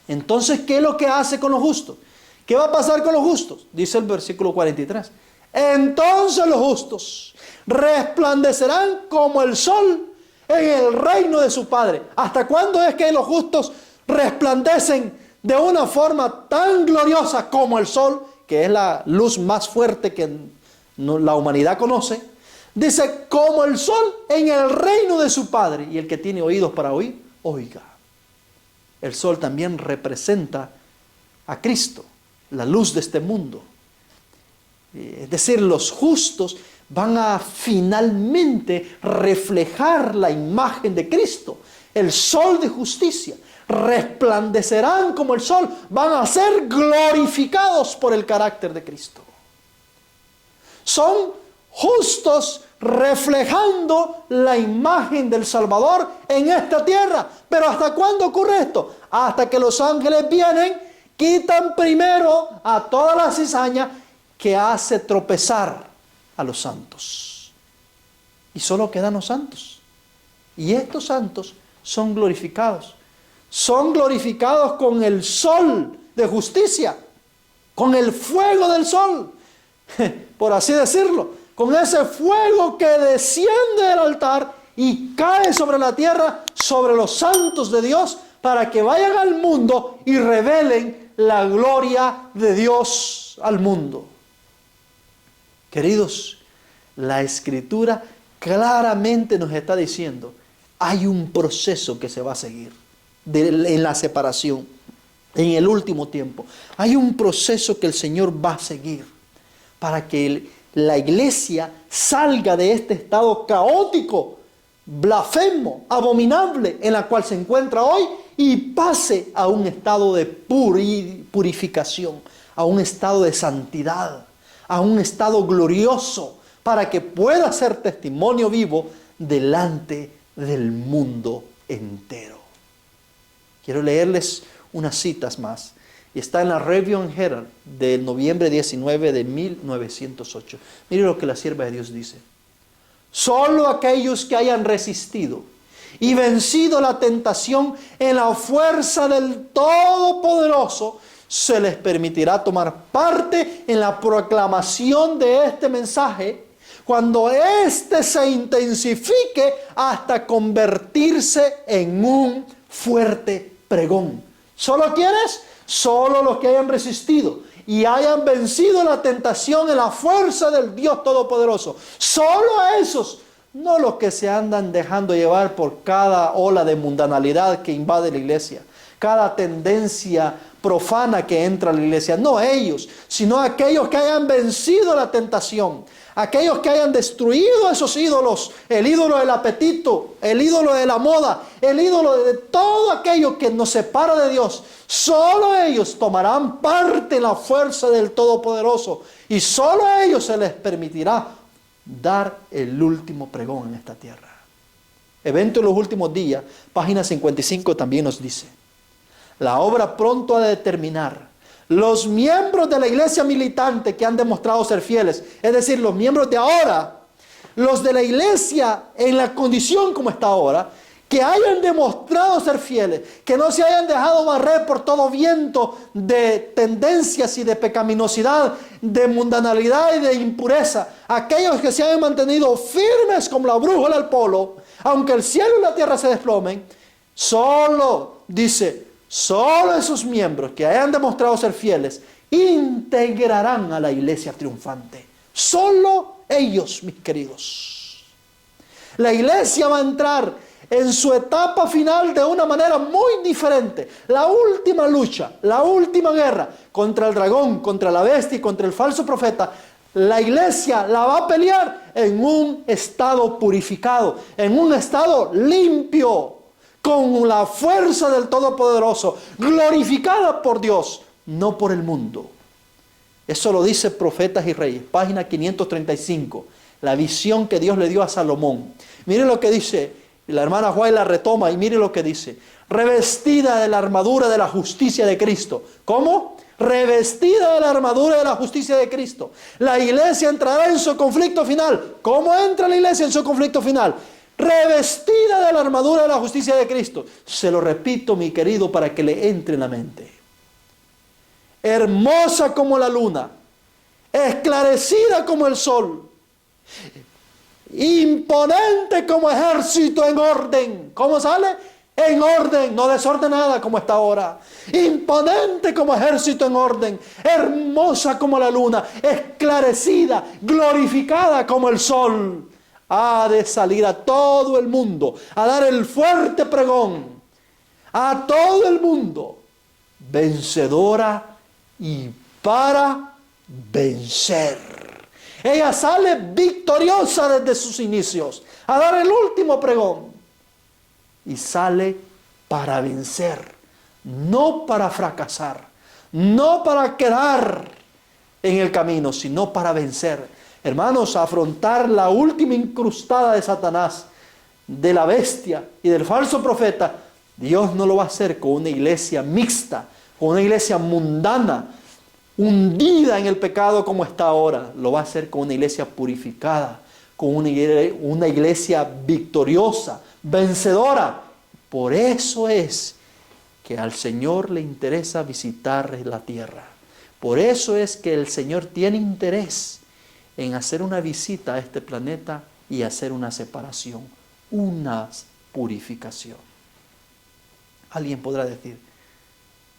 Entonces, ¿qué es lo que hace con los justos? ¿Qué va a pasar con los justos? Dice el versículo 43. Entonces los justos resplandecerán como el sol en el reino de su Padre. ¿Hasta cuándo es que los justos resplandecen de una forma tan gloriosa como el sol, que es la luz más fuerte que la humanidad conoce? Dice, como el sol en el reino de su Padre. Y el que tiene oídos para oír, oiga. El sol también representa a Cristo, la luz de este mundo. Es decir, los justos van a finalmente reflejar la imagen de Cristo, el sol de justicia. Resplandecerán como el sol, van a ser glorificados por el carácter de Cristo. Son justos reflejando la imagen del Salvador en esta tierra. Pero ¿hasta cuándo ocurre esto? Hasta que los ángeles vienen, quitan primero a toda la cizaña que hace tropezar a los santos. Y solo quedan los santos. Y estos santos son glorificados. Son glorificados con el sol de justicia, con el fuego del sol, por así decirlo, con ese fuego que desciende del altar y cae sobre la tierra, sobre los santos de Dios, para que vayan al mundo y revelen la gloria de Dios al mundo. Queridos, la Escritura claramente nos está diciendo, hay un proceso que se va a seguir en la separación, en el último tiempo. Hay un proceso que el Señor va a seguir para que la iglesia salga de este estado caótico, blasfemo, abominable en la cual se encuentra hoy y pase a un estado de purificación, a un estado de santidad, a un estado glorioso, para que pueda ser testimonio vivo delante del mundo entero. Quiero leerles unas citas más. Y está en la Review and Herald del noviembre 19 de 1908. Mire lo que la sierva de Dios dice. Solo aquellos que hayan resistido y vencido la tentación en la fuerza del Todopoderoso, se les permitirá tomar parte en la proclamación de este mensaje cuando éste se intensifique hasta convertirse en un fuerte pregón. ¿Solo quiénes? Solo los que hayan resistido y hayan vencido la tentación en la fuerza del Dios Todopoderoso. Solo a esos, no los que se andan dejando llevar por cada ola de mundanalidad que invade la iglesia, cada tendencia profana que entra a la iglesia. No ellos, sino aquellos que hayan vencido la tentación, aquellos que hayan destruido esos ídolos, el ídolo del apetito, el ídolo de la moda, el ídolo de todo aquello que nos separa de Dios. Solo ellos tomarán parte en la fuerza del Todopoderoso y solo a ellos se les permitirá dar el último pregón en esta tierra. Evento en los últimos días, página 55 también nos dice: la obra pronto ha de terminar. Los miembros de la iglesia militante que han demostrado ser fieles, es decir, los miembros de ahora, los de la iglesia en la condición como está ahora, que hayan demostrado ser fieles, que no se hayan dejado barrer por todo viento de tendencias y de pecaminosidad, de mundanalidad y de impureza, aquellos que se hayan mantenido firmes como la brújula al polo, aunque el cielo y la tierra se desplomen, solo, dice, solo esos miembros que hayan demostrado ser fieles integrarán a la iglesia triunfante. Solo ellos, mis queridos. La iglesia va a entrar en su etapa final de una manera muy diferente. La última lucha, la última guerra contra el dragón, contra la bestia y contra el falso profeta, la iglesia la va a pelear en un estado purificado, en un estado limpio, con la fuerza del Todopoderoso, glorificada por Dios, no por el mundo. Eso lo dice Profetas y Reyes, página 535, la visión que Dios le dio a Salomón. Mire lo que dice, la hermana White la retoma y mire lo que dice: revestida de la armadura de la justicia de Cristo. ¿Cómo? Revestida de la armadura de la justicia de Cristo. La iglesia entrará en su conflicto final. ¿Cómo entra la iglesia en su conflicto final? Revestida de la armadura de la justicia de Cristo. Se lo repito, mi querido, para que le entre en la mente. Hermosa como la luna, esclarecida como el sol, imponente como ejército en orden. ¿Cómo sale? En orden, no desordenada como está ahora. Imponente como ejército en orden, hermosa como la luna, esclarecida, glorificada como el sol. Ha de salir a todo el mundo, a dar el fuerte pregón, a todo el mundo, vencedora y para vencer. Ella sale victoriosa desde sus inicios, a dar el último pregón. Y sale para vencer, no para fracasar, no para quedar en el camino, sino para vencer. Hermanos, afrontar la última incrustada de Satanás, de la bestia y del falso profeta, Dios no lo va a hacer con una iglesia mixta, con una iglesia mundana, hundida en el pecado como está ahora. Lo va a hacer con una iglesia purificada, con una iglesia victoriosa, vencedora. Por eso es que al Señor le interesa visitar la tierra. Por eso es que el Señor tiene interés en hacer una visita a este planeta y hacer una separación, una purificación. Alguien podrá decir: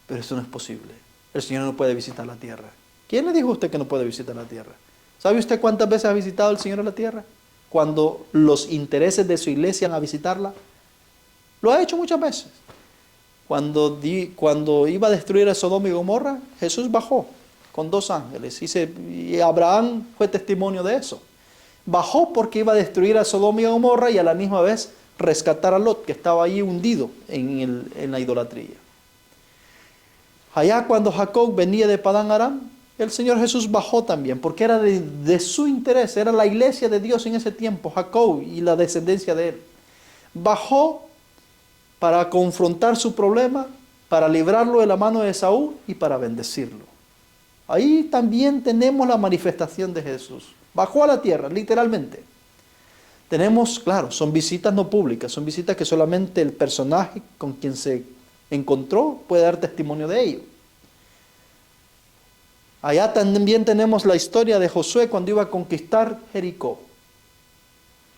pero eso no es posible. El Señor no puede visitar la tierra. ¿Quién le dijo a usted que no puede visitar la tierra? ¿Sabe usted cuántas veces ha visitado el Señor a la tierra? Cuando los intereses de su iglesia van a visitarla. Lo ha hecho muchas veces. Cuando iba a destruir a Sodoma y Gomorra, Jesús bajó con 2 ángeles. Y Abraham fue testimonio de eso. Bajó porque iba a destruir a Sodoma y Gomorra y a la misma vez rescatar a Lot, que estaba ahí hundido en la idolatría. Allá cuando Jacob venía de Padán Aram, el Señor Jesús bajó también, porque era de su interés, era la iglesia de Dios en ese tiempo, Jacob y la descendencia de él. Bajó para confrontar su problema, para librarlo de la mano de Saúl y para bendecirlo. Ahí también tenemos la manifestación de Jesús. Bajó a la tierra, literalmente. Tenemos, claro, son visitas no públicas, son visitas que solamente el personaje con quien se encontró puede dar testimonio de ello. Allá también tenemos la historia de Josué cuando iba a conquistar Jericó.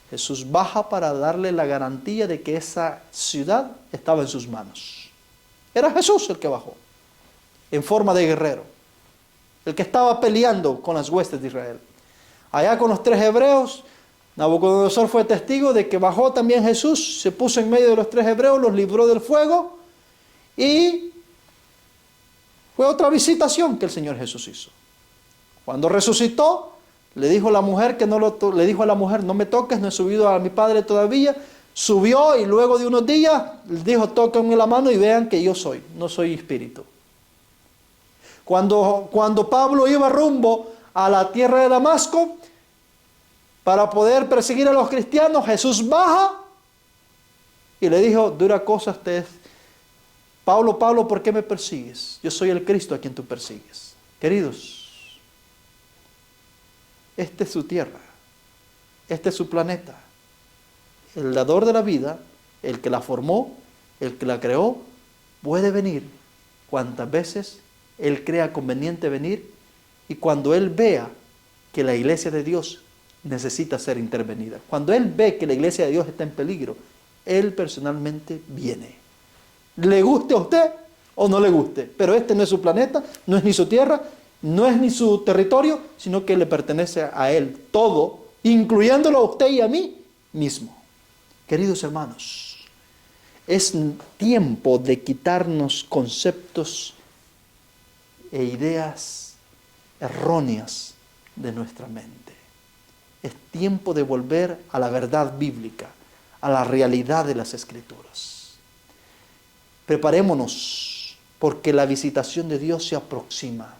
Jesús baja para darle la garantía de que esa ciudad estaba en sus manos. Era Jesús el que bajó, en forma de guerrero, el que estaba peleando con las huestes de Israel. Allá con los 3 hebreos, Nabucodonosor fue testigo de que bajó también Jesús, se puso en medio de los 3 hebreos, los libró del fuego, y fue otra visitación que el Señor Jesús hizo. Cuando resucitó, le dijo a la mujer no me toques, no he subido a mi Padre todavía. Subió y luego de unos días les dijo: tóquenme la mano y vean que yo soy, no soy espíritu. Cuando Pablo iba rumbo a la tierra de Damasco para poder perseguir a los cristianos, Jesús baja y le dijo: dura cosa usted, Pablo, Pablo, ¿por qué me persigues? Yo soy el Cristo a quien tú persigues. Queridos, esta es su tierra, este es su planeta. El dador de la vida, el que la formó, el que la creó, puede venir cuantas veces Él crea conveniente venir, y cuando Él vea que la iglesia de Dios necesita ser intervenida. Cuando Él ve que la iglesia de Dios está en peligro, Él personalmente viene. Le guste a usted o no le guste, pero este no es su planeta, no es ni su tierra, no es ni su territorio, sino que le pertenece a Él todo, incluyéndolo a usted y a mí mismo. Queridos hermanos, es tiempo de quitarnos conceptos e ideas erróneas de nuestra mente. Es tiempo de volver a la verdad bíblica, a la realidad de las Escrituras. Preparémonos, porque la visitación de Dios se aproxima.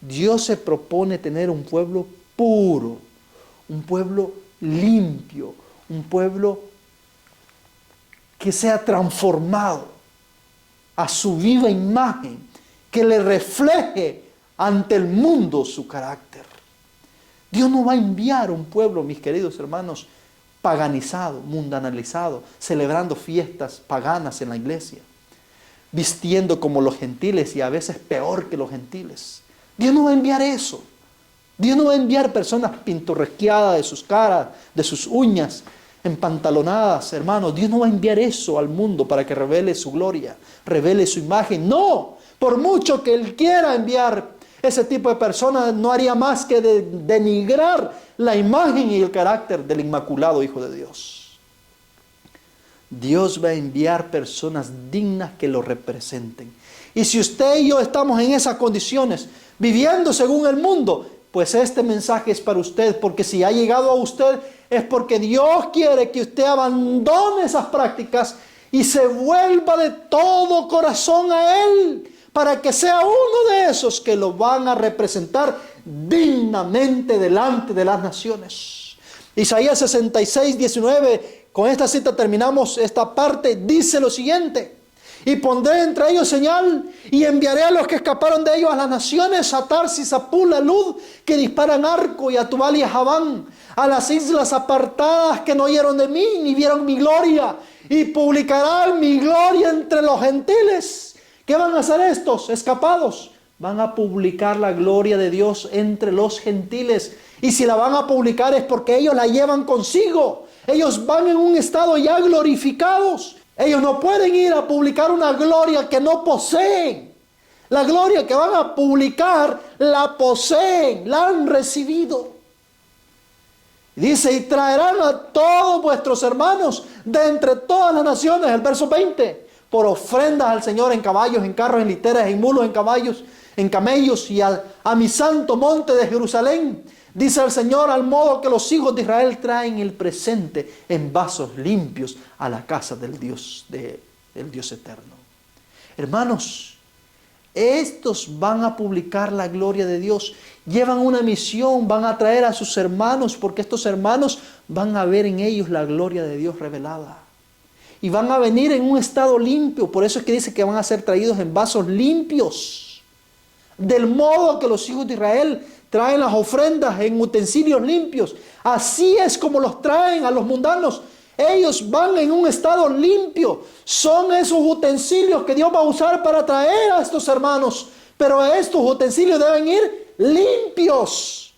Dios se propone tener un pueblo puro, un pueblo limpio, un pueblo que sea transformado a su viva imagen, que le refleje ante el mundo su carácter. Dios no va a enviar un pueblo, mis queridos hermanos, paganizado, mundanalizado, celebrando fiestas paganas en la iglesia, vistiendo como los gentiles y a veces peor que los gentiles. Dios no va a enviar eso. Dios no va a enviar personas pintorresqueadas de sus caras, de sus uñas, empantalonadas, hermanos. Dios no va a enviar eso al mundo para que revele su gloria, revele su imagen. No, por mucho que Él quiera enviar ese tipo de personas, no haría más que denigrar la imagen y el carácter del inmaculado Hijo de Dios. Dios va a enviar personas dignas que lo representen. Y si usted y yo estamos en esas condiciones, viviendo según el mundo, pues este mensaje es para usted, porque si ha llegado a usted es porque Dios quiere que usted abandone esas prácticas y se vuelva de todo corazón a Él, para que sea uno de esos que lo van a representar dignamente delante de las naciones. Isaías 66, 19, con esta cita terminamos esta parte, dice lo siguiente: y pondré entre ellos señal, y enviaré a los que escaparon de ellos a las naciones, a Tarsis, a Pul, a Lud, que disparan arco, y a Tubal y a Javán, a las islas apartadas que no oyeron de mí, ni vieron mi gloria, y publicarán mi gloria entre los gentiles. ¿Qué van a hacer estos escapados? Van a publicar la gloria de Dios entre los gentiles. Y si la van a publicar es porque ellos la llevan consigo. Ellos van en un estado ya glorificados. Ellos no pueden ir a publicar una gloria que no poseen. La gloria que van a publicar la poseen, la han recibido. Dice, y traerán a todos vuestros hermanos de entre todas las naciones, el verso 20, por ofrendas al Señor en caballos, en carros, en literas, en mulos, en caballos, en camellos, y a mi santo monte de Jerusalén. Dice el Señor, al modo que los hijos de Israel traen el presente en vasos limpios a la casa del Dios eterno. Hermanos, estos van a publicar la gloria de Dios, llevan una misión, van a traer a sus hermanos, porque estos hermanos van a ver en ellos la gloria de Dios revelada. Y van a venir en un estado limpio, por eso es que dice que van a ser traídos en vasos limpios. Del modo que los hijos de Israel traen las ofrendas en utensilios limpios, así es como los traen a los mundanos. Ellos van en un estado limpio. Son esos utensilios que Dios va a usar para traer a estos hermanos. Pero estos utensilios deben ir limpios.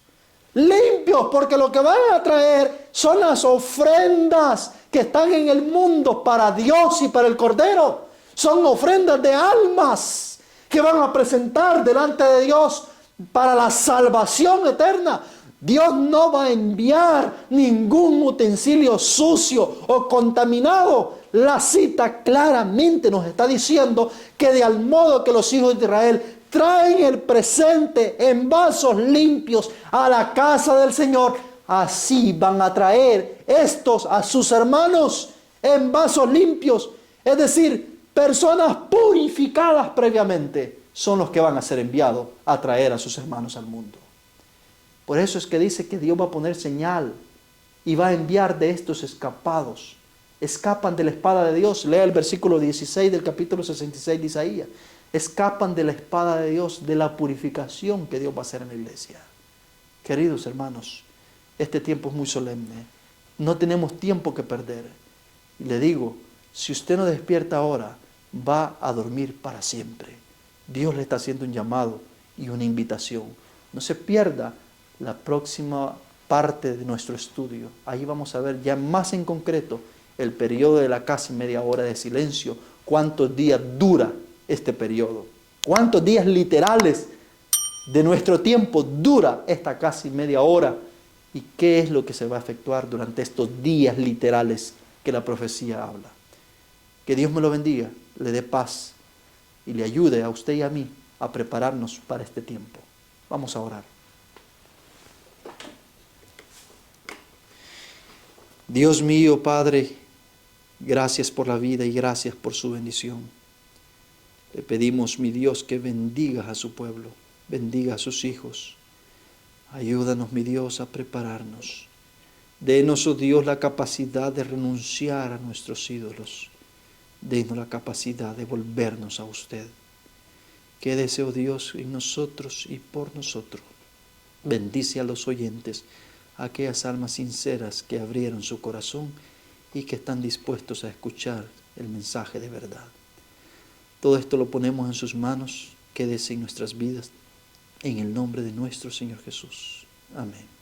Limpios, porque lo que van a traer son las ofrendas que están en el mundo para Dios y para el Cordero. Son ofrendas de almas que van a presentar delante de Dios para la salvación eterna. Dios no va a enviar ningún utensilio sucio o contaminado. La cita claramente nos está diciendo que de al modo que los hijos de Israel traen el presente en vasos limpios a la casa del Señor, así van a traer estos a sus hermanos en vasos limpios. Es decir, personas purificadas previamente son los que van a ser enviados a traer a sus hermanos al mundo. Por eso es que dice que Dios va a poner señal y va a enviar de estos escapados. Escapan de la espada de Dios. Lea el versículo 16 del capítulo 66 de Isaías. Escapan de la espada de Dios, de la purificación que Dios va a hacer en la iglesia. Queridos hermanos, este tiempo es muy solemne. No tenemos tiempo que perder. Y le digo, si usted no despierta ahora, va a dormir para siempre. Dios le está haciendo un llamado y una invitación. No se pierda la próxima parte de nuestro estudio. Ahí vamos a ver ya más en concreto el periodo de la casi media hora de silencio. ¿Cuántos días dura este periodo? ¿Cuántos días literales de nuestro tiempo dura esta casi media hora? ¿Y qué es lo que se va a efectuar durante estos días literales que la profecía habla? Que Dios me lo bendiga, le dé paz y le ayude a usted y a mí a prepararnos para este tiempo. Vamos a orar. Dios mío, Padre, gracias por la vida y gracias por su bendición. Le pedimos, mi Dios, que bendigas a su pueblo, bendiga a sus hijos. Ayúdanos, mi Dios, a prepararnos. Denos, oh Dios, la capacidad de renunciar a nuestros ídolos. Denos la capacidad de volvernos a usted. Quédese, oh Dios, en nosotros y por nosotros. Bendice a los oyentes, a aquellas almas sinceras que abrieron su corazón y que están dispuestos a escuchar el mensaje de verdad. Todo esto lo ponemos en sus manos. Quédese en nuestras vidas. En el nombre de nuestro Señor Jesús. Amén.